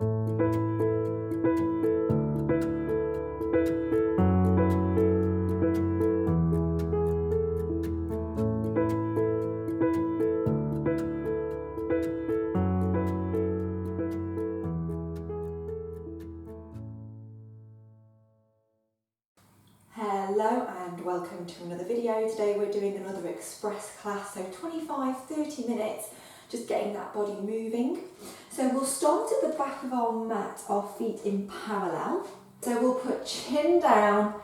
Hello and welcome to another video. Today we're doing another express class, so 25-30 minutes, just getting that body moving. So we'll start at the back of our mat, our feet in parallel. So we'll put chin down,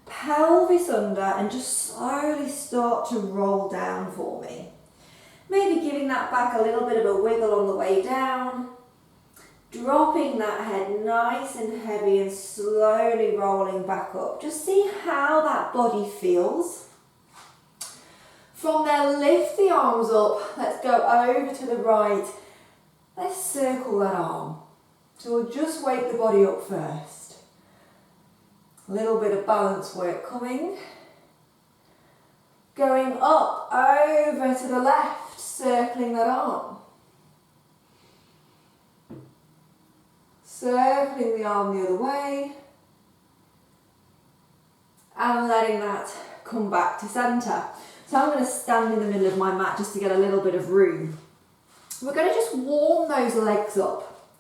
pelvis under, and just slowly start to roll down for me. Maybe giving that back a little bit of a wiggle on the way down. Dropping that head nice and heavy and slowly rolling back up. Just see how that body feels. From there, lift the arms up. Let's go over to the right. Let's circle that arm. So we'll just wake the body up first. A little bit of balance work coming. Going up, over to the left, circling that arm. Circling the arm the other way and letting that come back to centre. So I'm going to stand in the middle of my mat just to get a little bit of room. We're going to just warm those legs up.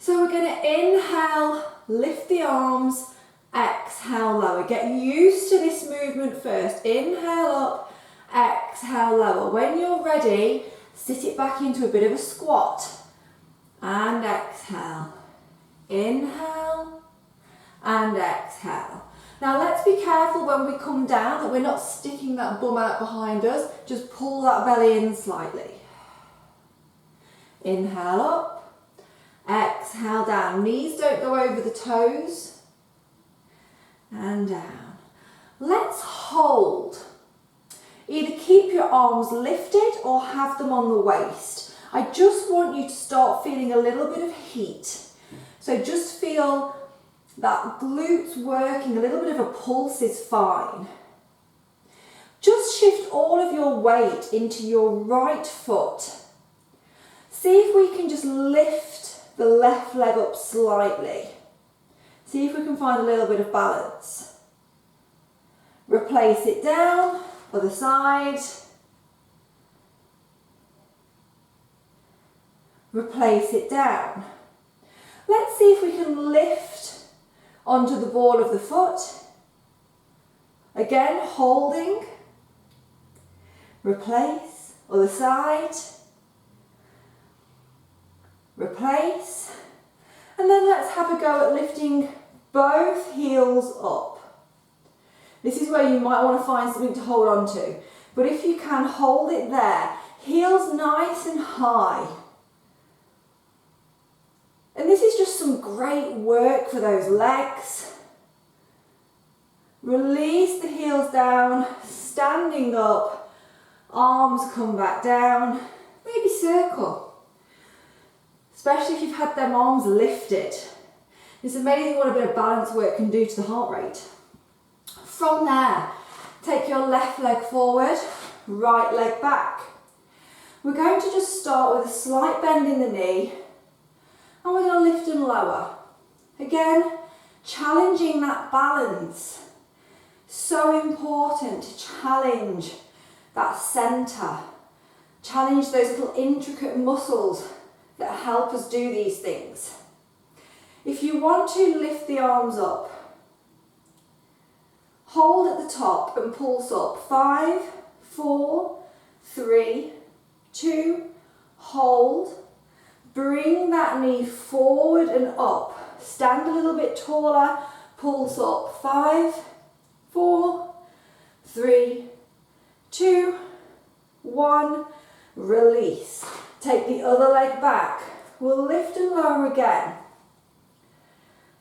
So we're going to inhale, lift the arms, exhale, lower. Get used to this movement first. Inhale up, exhale, lower. When you're ready, sit it back into a bit of a squat. And exhale, inhale and exhale. Now let's be careful when we come down that we're not sticking that bum out behind us. Just pull that belly in slightly. Inhale up, exhale down. Knees don't go over the toes. And down. Let's hold. Either keep your arms lifted or have them on the waist. I just want you to start feeling a little bit of heat. So just feel that glutes working, a little bit of a pulse is fine. Just shift all of your weight into your right foot. See if we can just lift the left leg up slightly. See if we can find a little bit of balance. Replace it down, other side. Replace it down. Let's see if we can lift onto the ball of the foot. Again, holding. Replace, other side. Replace. And then let's have a go at lifting both heels up. This is where you might want to find something to hold on to. But if you can, hold it there. Heels nice and high. And this is just some great work for those legs. Release the heels down, standing up, arms come back down, maybe circle. Especially if you've had them arms lifted. It's amazing what a bit of balance work can do to the heart rate. From there, take your left leg forward, right leg back. We're going to just start with a slight bend in the knee. And we're going to lift and lower. Again, challenging that balance. So important to challenge that centre. Challenge those little intricate muscles that help us do these things. If you want to lift the arms up, hold at the top and pulse up. 5, 4, 3, 2, hold. Bring that knee forward and up. Stand a little bit taller, pulse up. 5, 4, 3, 2, 1. Release. Take the other leg back. We'll lift and lower again.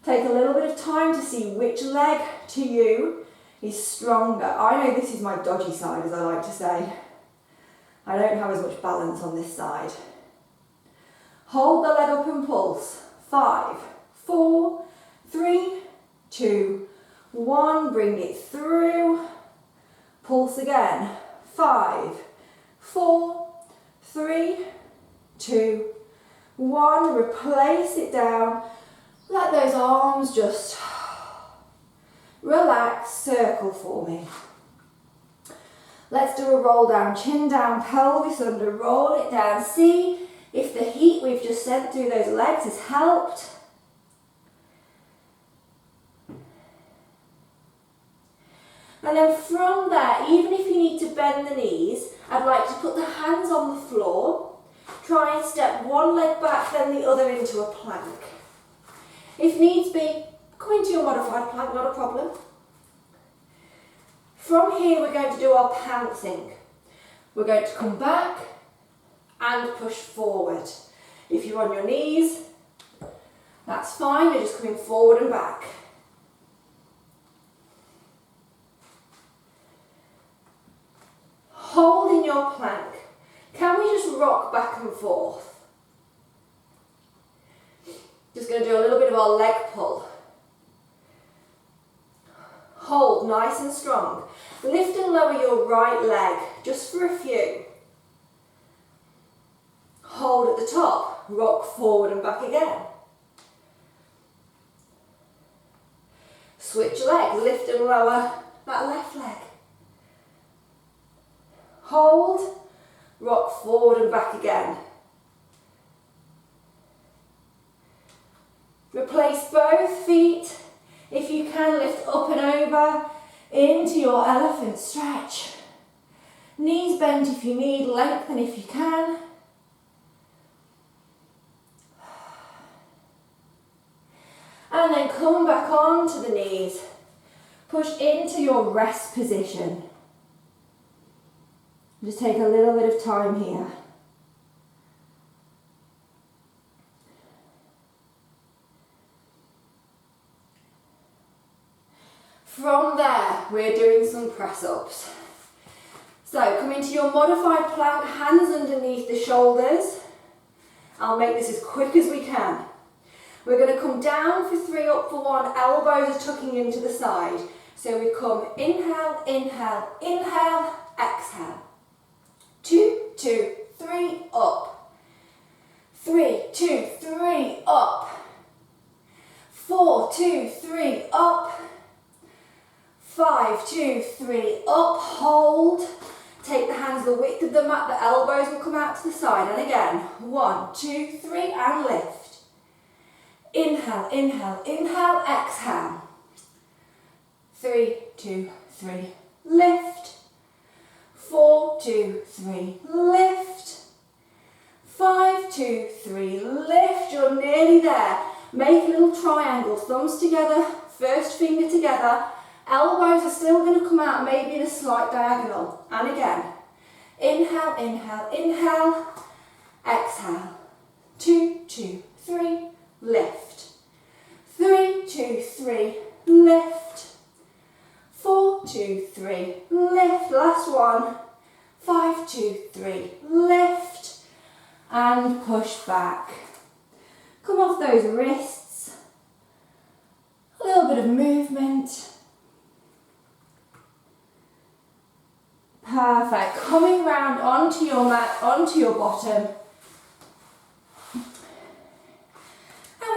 Take a little bit of time to see which leg to you is stronger. I know this is my dodgy side, as I like to say. I don't have as much balance on this side. Hold the leg up and pulse. 5, 4, 3, 2, 1. Bring it through. Pulse again. 5, 4, 3, 2, 1, replace it down. Let those arms just relax, circle for me. Let's do a roll down, chin down, pelvis under, roll it down. See if the heat we've just sent through those legs has helped. And then from there, even if you need to bend the knees, I'd like to put the hands on the floor. Try and step one leg back, then the other into a plank. If needs be, come into your modified plank, not a problem. From here, we're going to do our pouncing. We're going to come back and push forward. If you're on your knees, that's fine, you're just coming forward and back. Hold in your plank. Can we just rock back and forth? Just going to do a little bit of our leg pull. Hold nice and strong. Lift and lower your right leg, just for a few. Hold at the top, rock forward and back again. Switch leg, lift and lower that left leg. Hold, rock forward and back again. Replace both feet. If you can, lift up and over into your elephant stretch. Knees bent if you need, lengthen if you can. And then come back onto the knees. Push into your rest position. Just take a little bit of time here. From there, we're doing some press-ups. So come into your modified plank, hands underneath the shoulders. I'll make this as quick as we can. We're going to come down for 3, up for 1, elbows are tucking into the side. So we come inhale, inhale, inhale, exhale. 2, 2, 3, up. 3, 2, 3, up. 4, 2, 3, up. 5, 2, 3, up, hold. Take the hands the width of the mat, the elbows will come out to the side. And again, 1, 2, 3, and lift. Inhale, inhale, inhale, exhale. 3, 2, 3, lift. 4, 2, 3, lift. 5, 2, 3, lift. You're nearly there. Make a little triangle, thumbs together, first finger together. Elbows are still going to come out, maybe in a slight diagonal. And again, inhale, inhale, inhale, exhale. 2, 2, 3, lift. 3, 2, 3, lift. 4, 2, 3, lift. Last one. 5, 2, 3, lift. And push back. Come off those wrists. A little bit of movement. Perfect. Coming round onto your mat, onto your bottom. And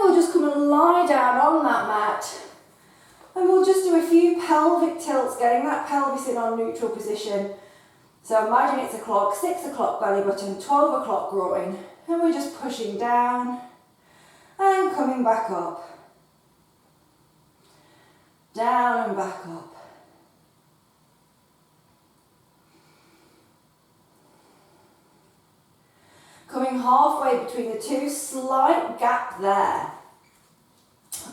we'll just come and lie down on that mat. And we'll just do a few pelvic tilts, getting that pelvis in our neutral position. So imagine it's a clock, 6 o'clock belly button, 12 o'clock groin. And we're just pushing down and coming back up. Down and back up. Coming halfway between the two, slight gap there.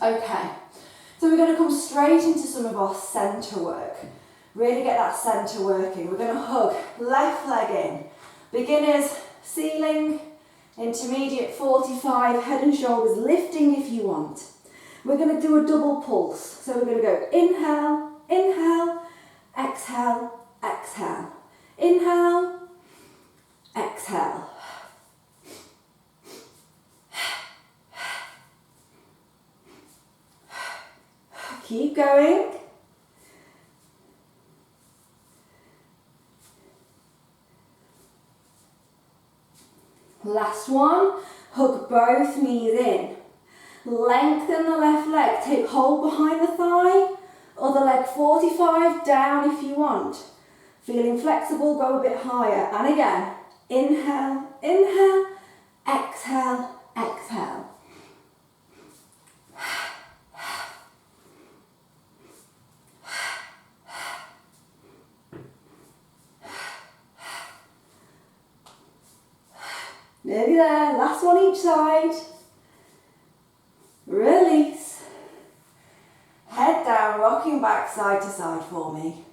Okay, so we're going to come straight into some of our centre work. Really get that centre working. We're going to hug left leg in. Beginners, ceiling, intermediate 45, head and shoulders lifting if you want. We're going to do a double pulse. So we're going to go inhale, inhale, exhale, exhale. Inhale, exhale. Keep going. Last one. Hug both knees in. Lengthen the left leg. Take hold behind the thigh. Other leg 45 down if you want. Feeling flexible, go a bit higher. And again, inhale, inhale, exhale, exhale. Nearly there, last one each side. Release. Head down, rocking back side to side for me.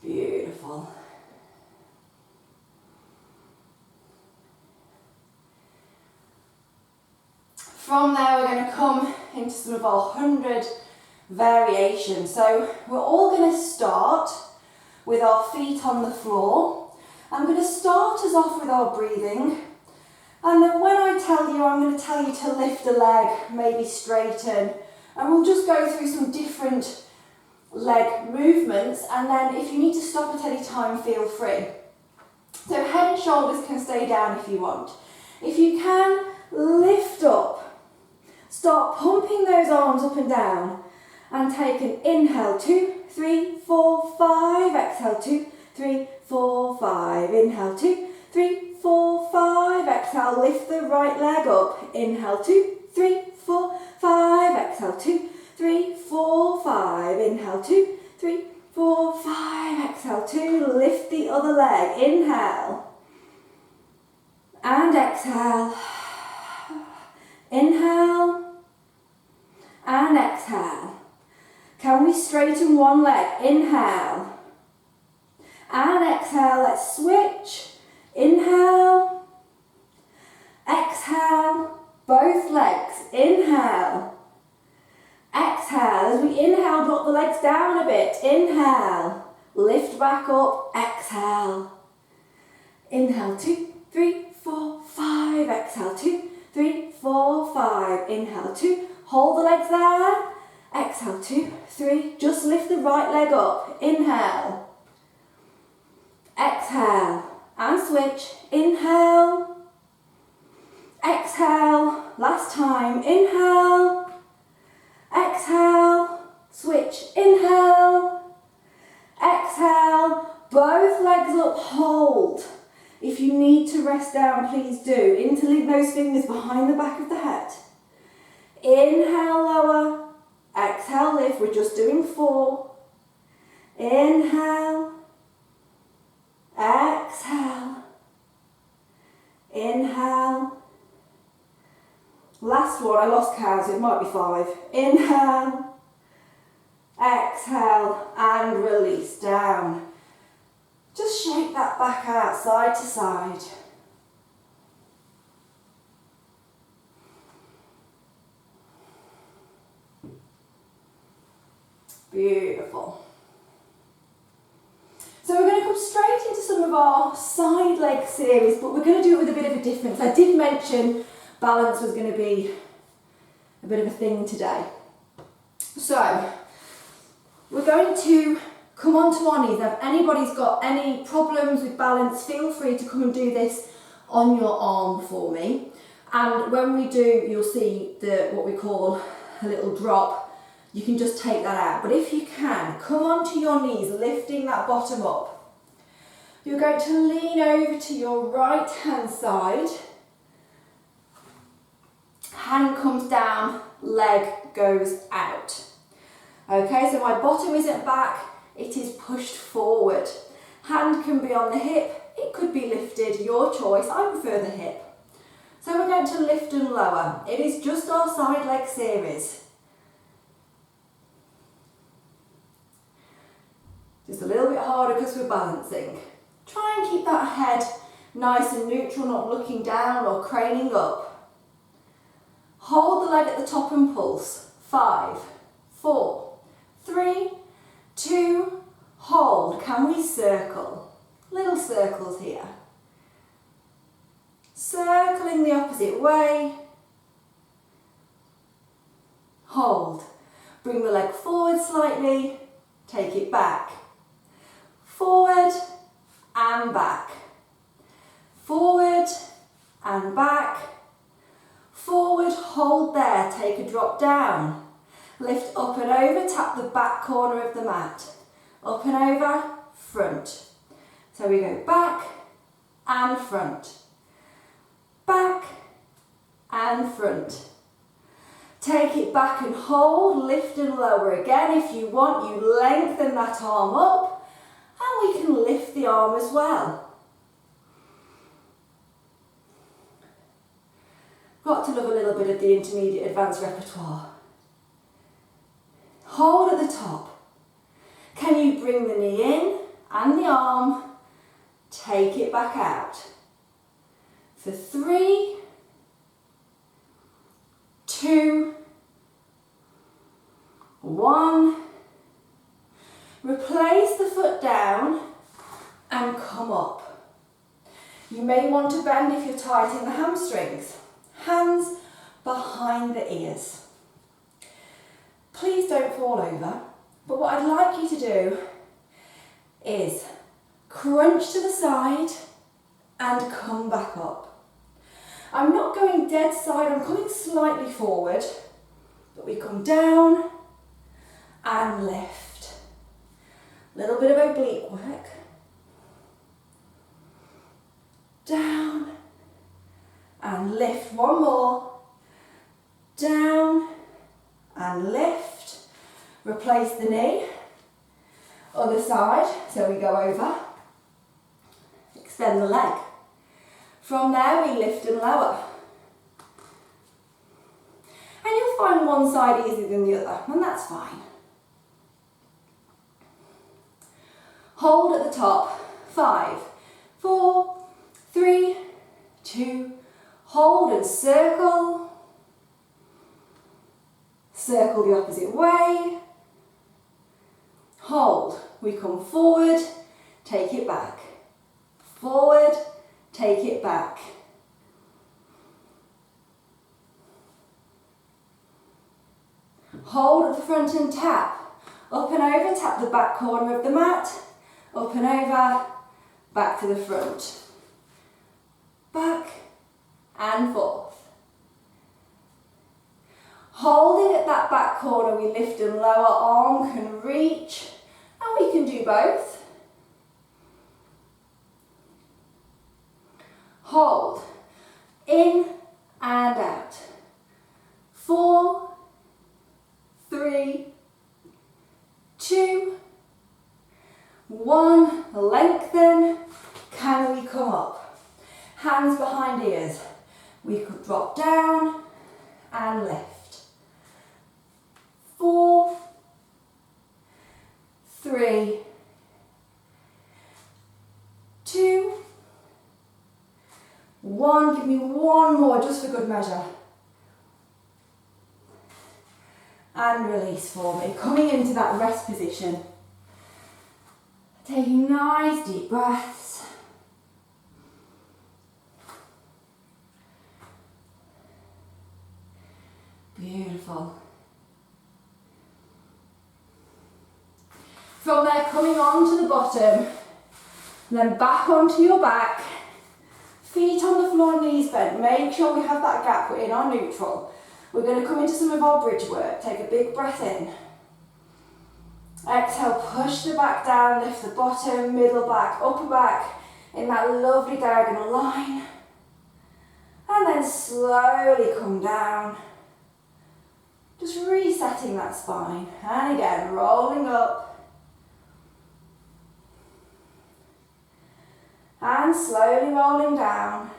Beautiful. From there, we're going to come into some of our 100 variations. So we're all going to start with our feet on the floor. I'm going to start us off with our breathing, and then when I tell you, I'm going to tell you to lift a leg, maybe straighten, and we'll just go through some different leg movements, and then if you need to stop at any time, feel free. So head and shoulders can stay down if you want. If you can, lift up. Start pumping those arms up and down, and take an inhale, 2, 3, 4, 5, exhale, 2, 3, 4, 5, inhale, 2, 3, 4, 5, exhale, lift the right leg up, inhale, 2, 3, 4, 5, exhale, 2, 3, 4, 5, inhale, 2, 3, 4, 5, exhale, 2, lift the other leg, inhale, and exhale, inhale, and exhale. Can we straighten one leg, inhale, and exhale, let's switch. Inhale, exhale, both legs, inhale, exhale. As we inhale, drop the legs down a bit, inhale, lift back up, exhale. Inhale, 2, 3, 4, 5, exhale, 2, 3, 4, 5, inhale, 2, hold the legs there, exhale, 2, 3, just lift the right leg up, inhale, exhale, and switch, inhale, exhale, last time, inhale, exhale, switch, inhale, exhale, both legs up, hold. If you need to rest down, please do. Interlink those fingers behind the back of the head. Inhale, lower, exhale, lift, we're just doing 4. Inhale, exhale, inhale, last one, I lost count, it might be 5, inhale, exhale, and release down. Just shake that back out, side to side. Beautiful. So we're going to come straight into some of our side leg series, but we're going to do it with a bit of a difference. I did mention balance was going to be a bit of a thing today. So we're going to come onto our knees. Now, if anybody's got any problems with balance, feel free to come and do this on your arm for me. And when we do, you'll see what we call a little drop. You can just take that out. But if you can, come onto your knees, lifting that bottom up. You're going to lean over to your right hand side. Hand comes down, leg goes out. Okay, so my bottom isn't back, it is pushed forward. Hand can be on the hip, it could be lifted, your choice. I prefer the hip. So we're going to lift and lower. It is just our side leg series. Just a little bit harder because we're balancing. Try and keep that head nice and neutral, not looking down or craning up. Hold the leg at the top and pulse. 5, 4, 3, 2, hold. Can we circle? Little circles here. Circling the opposite way. Hold. Bring the leg forward slightly. Take it back. Forward and back. Forward and back. Forward, hold there, take a drop down. Lift up and over, tap the back corner of the mat. Up and over, front. So we go back and front. Back and front. Take it back and hold, lift and lower again. If you want, you lengthen that arm up and we can lift the arm as well. Got to love a little bit of the intermediate advanced repertoire. Hold at the top. Can you bring the knee in and the arm? Take it back out. For 3, 2, 1. Replace the foot down and come up. You may want to bend if you're tight in the hamstrings. Hands behind the ears. Please don't fall over, but what I'd like you to do is crunch to the side and come back up. I'm not going dead side, I'm coming slightly forward, but we come down and lift. Little bit of oblique work. Down and lift. One more. Down and lift. Replace the knee. Other side, so we go over. Extend the leg. From there we lift and lower. And you'll find one side easier than the other, and that's fine. Hold at the top. 5, 4, 3, 2, hold and circle. Circle the opposite way. Hold. We come forward, take it back. Forward, take it back. Hold at the front and tap. Up and over, tap the back corner of the mat. Up and over, back to the front. Back and forth. Holding at that back corner, we lift and lower, arm can reach, and we can do both. Hold, in and out. 4, 3, 2, 1, lengthen. Can we come up? Hands behind ears. We could drop down and lift. 4, 3, 2, 1. Give me one more just for good measure. And release for me. Coming into that rest position. Taking nice deep breaths. Beautiful. From there, coming on to the bottom, then back onto your back, feet on the floor, knees bent. Make sure we have that gap, we're in our neutral. We're going to come into some of our bridge work. Take a big breath in. Exhale, push the back down, lift the bottom, middle back, upper back, in that lovely diagonal line. And then slowly come down. Just resetting that spine. And again, rolling up. And slowly rolling down.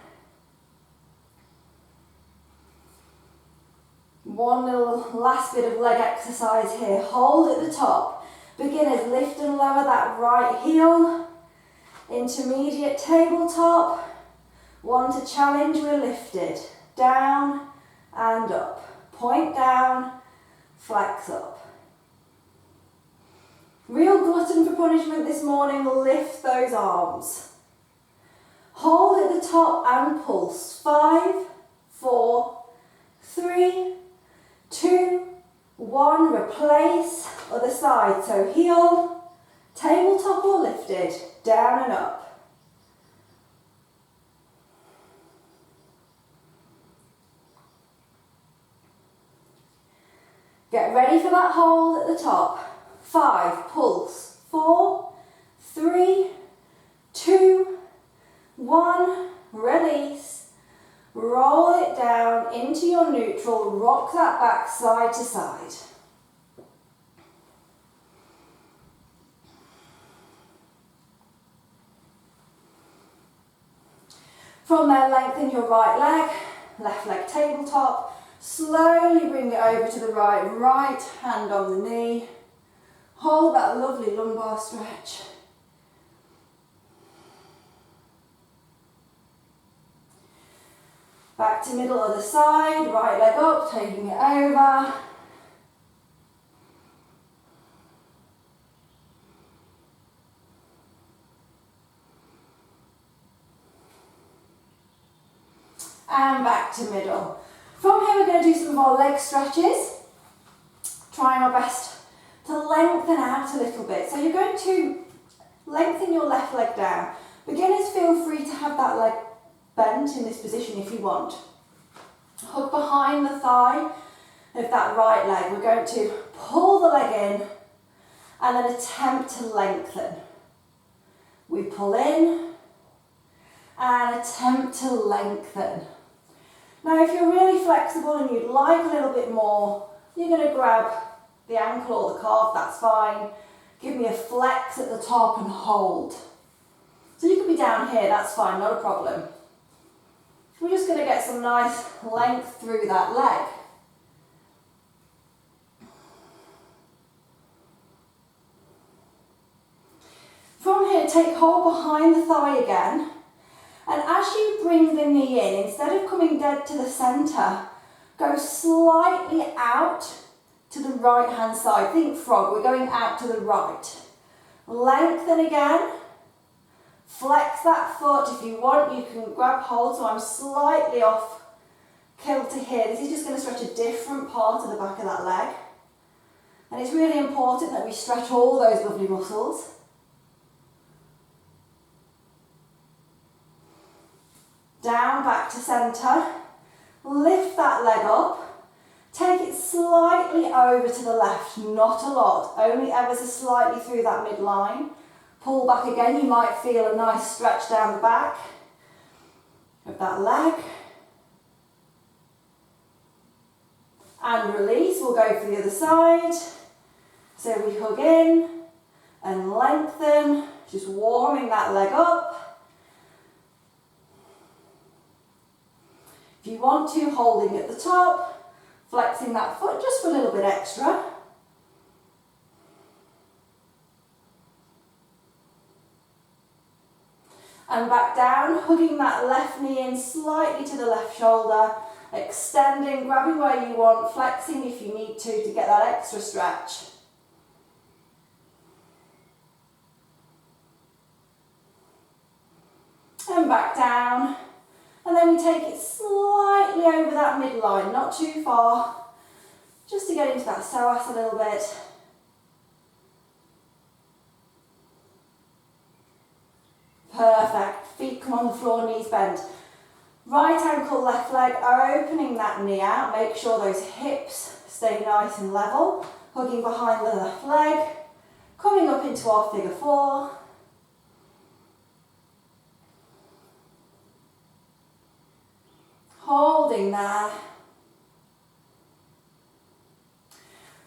One little last bit of leg exercise here. Hold at the top. Beginners, lift and lower that right heel. Intermediate tabletop. One to challenge, we're lifted. Down and up. Point down, flex up. Real glutton for punishment this morning. Lift those arms. Hold at the top and pulse. 5, 4, 3, 2, 1. Replace. Other side. So heel, tabletop or lifted. Down and up. Get ready for that hold at the top. 5, pulse. 4, 3, 2, 1, release. Roll it down into your neutral, rock that back side to side. From there, lengthen your right leg, left leg tabletop. Slowly bring it over to the right hand on the knee. Hold that lovely lumbar stretch. Back to middle other side, right leg up, taking it over. And back to middle. From here we're going to do some of our leg stretches. Trying our best to lengthen out a little bit. So you're going to lengthen your left leg down. Beginners, feel free to have that leg bent in this position if you want. Hug behind the thigh of that right leg. We're going to pull the leg in and then attempt to lengthen. We pull in and attempt to lengthen. Now if you're really flexible and you'd like a little bit more, you're going to grab the ankle or the calf, that's fine. Give me a flex at the top and hold. So you can be down here, that's fine, not a problem. We're just going to get some nice length through that leg. From here, take hold behind the thigh again. And as you bring the knee in, instead of coming dead to the centre, go slightly out to the right hand side. Think frog, we're going out to the right. Lengthen again. Flex that foot. If you want, you can grab hold. So I'm slightly off kilter here. This is just going to stretch a different part of the back of that leg. And it's really important that we stretch all those lovely muscles. Down, back to centre. Lift that leg up. Take it slightly over to the left, not a lot, only ever so slightly through that midline. Pull back again, you might feel a nice stretch down the back of that leg. And release, we'll go for the other side. So we hug in and lengthen, just warming that leg up. If you want to, holding at the top, flexing that foot just for a little bit extra. And back down, hugging that left knee in slightly to the left shoulder, extending, grabbing where you want, flexing if you need to get that extra stretch. And back down. And then we take it slightly over that midline, not too far, just to get into that psoas a little bit. Perfect. Feet come on the floor, knees bent. Right ankle, left leg, opening that knee out. Make sure those hips stay nice and level. Hugging behind the left leg. Coming up into our figure 4. Holding there.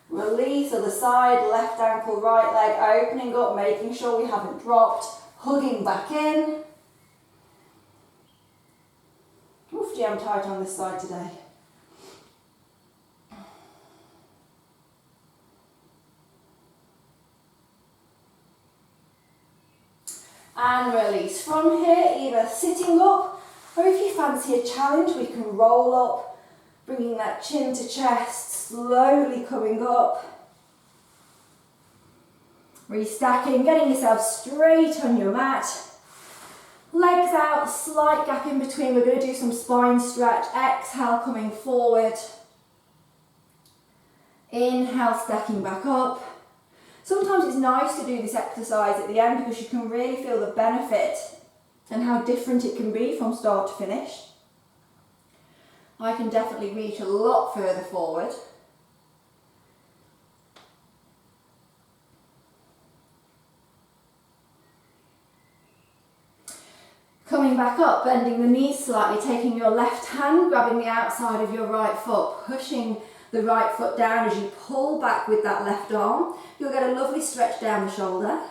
Release other side, left ankle, right leg, opening up, making sure we haven't dropped. Hugging back in. Oof, gee, I'm tight on this side today. And release. From here, either sitting up, or if you fancy a challenge, we can roll up, bringing that chin to chest, slowly coming up. Restacking, getting yourself straight on your mat. Legs out, slight gap in between. We're going to do some spine stretch. Exhale, coming forward. Inhale, stacking back up. Sometimes it's nice to do this exercise at the end because you can really feel the benefit and how different it can be from start to finish. I can definitely reach a lot further forward. back up, bending the knees slightly, taking your left hand, grabbing the outside of your right foot, pushing the right foot down as you pull back with that left arm. You'll get a lovely stretch down the shoulder.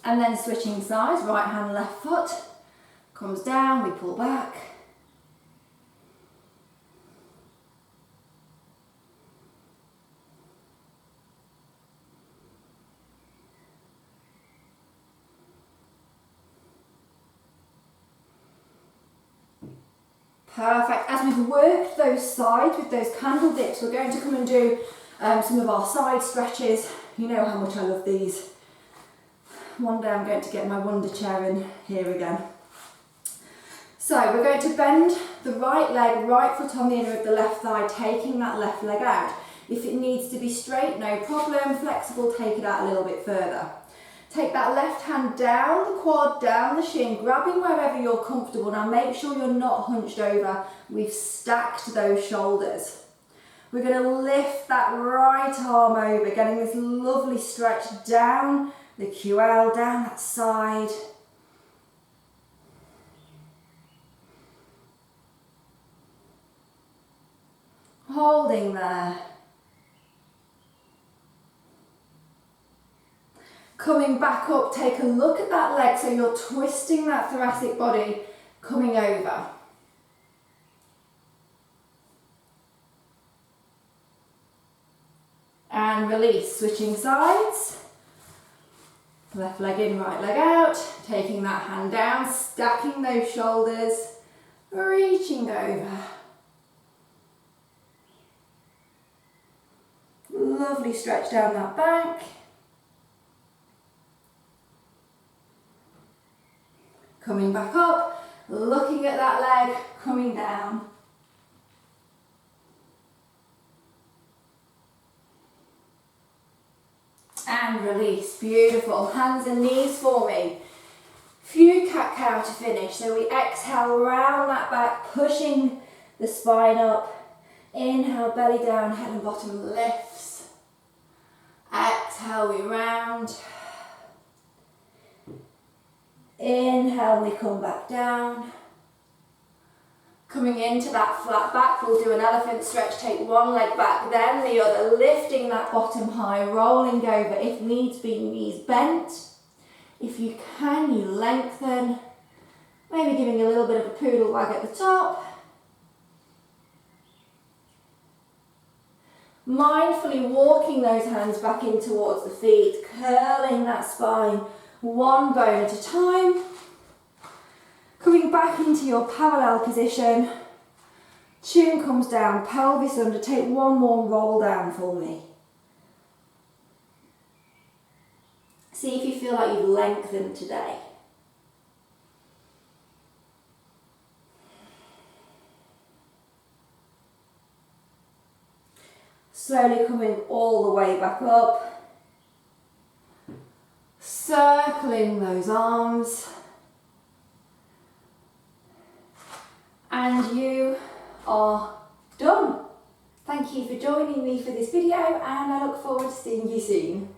And then switching sides, right hand, left foot, comes down, we pull back. Perfect. As we've worked those sides with those candle dips, we're going to come and do some of our side stretches. You know how much I love these. One day I'm going to get my wonder chair in here again. So we're going to bend the right leg, right foot on the inner of the left thigh, taking that left leg out. If it needs to be straight, no problem. Flexible, take it out a little bit further. Take that left hand down the quad, down the shin, grabbing wherever you're comfortable. Now make sure you're not hunched over. We've stacked those shoulders. We're going to lift that right arm over, getting this lovely stretch down the QL, down that side. Holding there. Coming back up, take a look at that leg so you're twisting that thoracic body, coming over. And release, switching sides. Left leg in, right leg out, taking that hand down, stacking those shoulders, reaching over. Lovely stretch down that back. Coming back up, looking at that leg, coming down. And release, beautiful. Hands and knees for me. Few cat-cow to finish. So we exhale, round that back, pushing the spine up. Inhale, belly down, head and bottom lifts. Exhale, we round. Inhale, we come back down. Coming into that flat back, we'll do an elephant stretch. Take one leg back, then the other, lifting that bottom high, rolling over. If needs be, knees bent. If you can, you lengthen. Maybe giving a little bit of a poodle wag at the top. Mindfully walking those hands back in towards the feet, curling that spine, one bone at a time. Coming back into your parallel position, chin comes down, pelvis under, take one more roll down for me. See if you feel like you've lengthened today. Slowly coming all the way back up, circling those arms. And you are done. Thank you for joining me for this video, and I look forward to seeing you soon.